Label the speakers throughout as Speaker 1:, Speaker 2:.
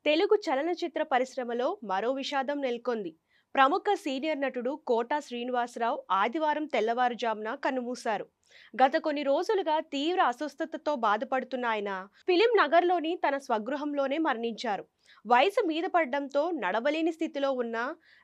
Speaker 1: తెలుగు చలనచిత్ర పరిశ్రమలో మరో విషాదం నెలకొంది. ప్రముఖ సీనియర్ నటుడు కోట శ్రీనివాసరావు ఆదివారం తెల్లవారుజామున కన్నుమూశారు. గత కొన్ని రోజులుగా తీవ్ర అస్వస్థతతో బాధపడుతున్న ఆయన ఫిలిం నగర్లోని తన స్వగృహంలోనే మరణించారు. వయసు మీద పడడంతో నడవలేని స్థితిలో ఉన్న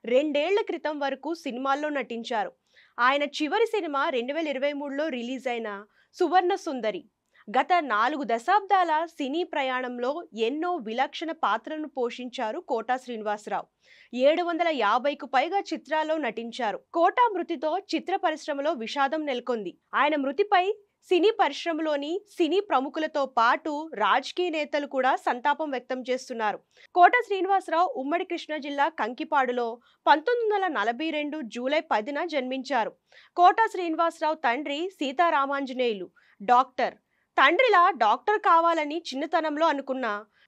Speaker 1: 2 ఏళ్ల క్రితం వరకు సినిమాల్లో నటించారు. ఆయన చివరి సినిమా 2023లో రిలీజ్ అయిన సువర్ణ సుందరి. గత 4 దశాబ్దాల సినీ ప్రయాణంలో ఎన్నో విలక్షణ పాత్రలను పోషించారు కోట శ్రీనివాసరావు. 750కు పైగా చిత్రాల్లో నటించారు. కోట మృతితో చిత్ర పరిశ్రమలో విషాదం నెలకొంది. ఆయన మృతిపై సినీ పరిశ్రమలోని సినీ ప్రముఖులతో పాటు రాజకీయ నేతలు కూడా సంతాపం వ్యక్తం చేస్తున్నారు. కోట శ్రీనివాసరావు ఉమ్మడి కృష్ణా జిల్లా కంకిపాడులో 1942 జూలై 10న జన్మించారు. కోట శ్రీనివాసరావు తండ్రి సీతారామాంజనేయులు డాక్టర్. తండ్రిలా డాక్టర్ కావాలని చిన్నతనంలో అనుకున్న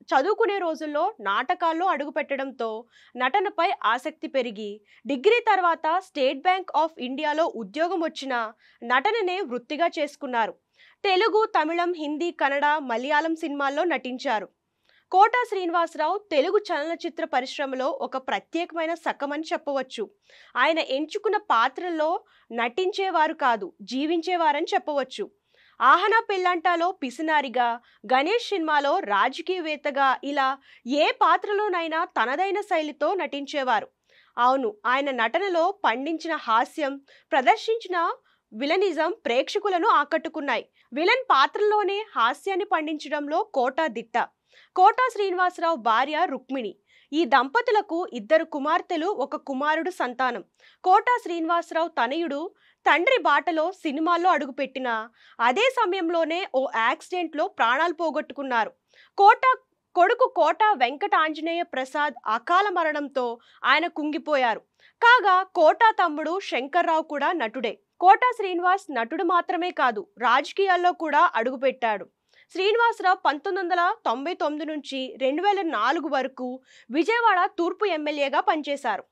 Speaker 1: చదువుకునే రోజుల్లో నాటకాల్లో అడుగుపెట్టడంతో నటనపై ఆసక్తి పెరిగి డిగ్రీ తర్వాత స్టేట్ బ్యాంక్ ఆఫ్ ఇండియాలో ఉద్యోగం వచ్చిన నటననే వృత్తిగా చేసుకున్నారు. తెలుగు, తమిళం, హిందీ, కన్నడ, మలయాళం సినిమాల్లో నటించారు. కోట శ్రీనివాసరావు తెలుగు చలనచిత్ర పరిశ్రమలో ఒక ప్రత్యేకమైన శకమని చెప్పవచ్చు. ఆయన ఎంచుకున్న పాత్రల్లో నటించేవారు కాదు, జీవించేవారని చెప్పవచ్చు. ఆహనా పెళ్ళంటాలో పిసినారిగా, గణేష్ సినిమాలో రాజకీయవేత్తగా ఇలా ఏ పాత్రలోనైనా తనదైన శైలితో నటించేవారు. అవును, ఆయన నటనలో పండించిన హాస్యం, ప్రదర్శించిన విలనిజం ప్రేక్షకులను ఆకట్టుకున్నాయి. విలన్ పాత్రలోనే హాస్యాన్ని పండించడంలో కోట దిట్ట. కోట శ్రీనివాసరావు భార్య రుక్మిణి. ఈ దంపతులకు 2 కుమార్తెలు, 1 కుమారుడు సంతానం. కోట శ్రీనివాసరావు తనయుడు తండ్రి బాటలో సినిమాల్లో అడుగుపెట్టిన అదే సమయంలోనే ఓ యాక్సిడెంట్లో ప్రాణాలు పోగొట్టుకున్నారు. కోట కొడుకు కోట వెంకట ఆంజనేయ ప్రసాద్ అకాల మరణంతో ఆయన కుంగిపోయారు. కాగా కోట తమ్ముడు శంకర్రావు కూడా నటుడే. కోట శ్రీనివాస్ నటుడు మాత్రమే కాదు, రాజకీయాల్లో కూడా అడుగుపెట్టాడు. శ్రీనివాసరావు 1999 నుంచి 2004 వరకు విజయవాడ తూర్పు ఎమ్మెల్యేగా పనిచేశారు.